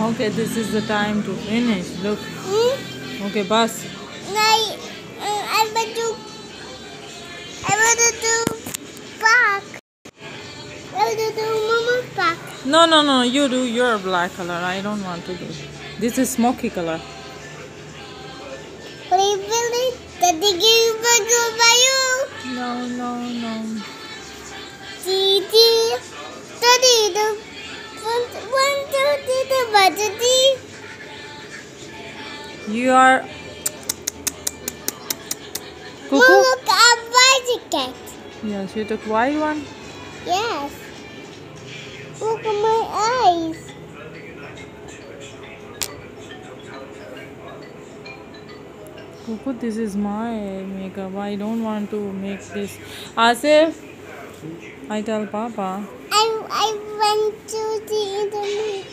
Okay, this is the time to finish. Look. Okay, bus. I want to do park. I want to do Mama's park. No. You do your black color. I don't want to do. This is smoky color. Really? Daddy, give me by you. No. Daddy, Daddy, the one, two, three, the Daddy. You are. Mom, Cuckoo. look at bicycle. Yes, you took white one. Yes. Look at my eyes. Cuckoo, this is my makeup. I don't want to make this. Asif, I tell Papa. I went to the internet.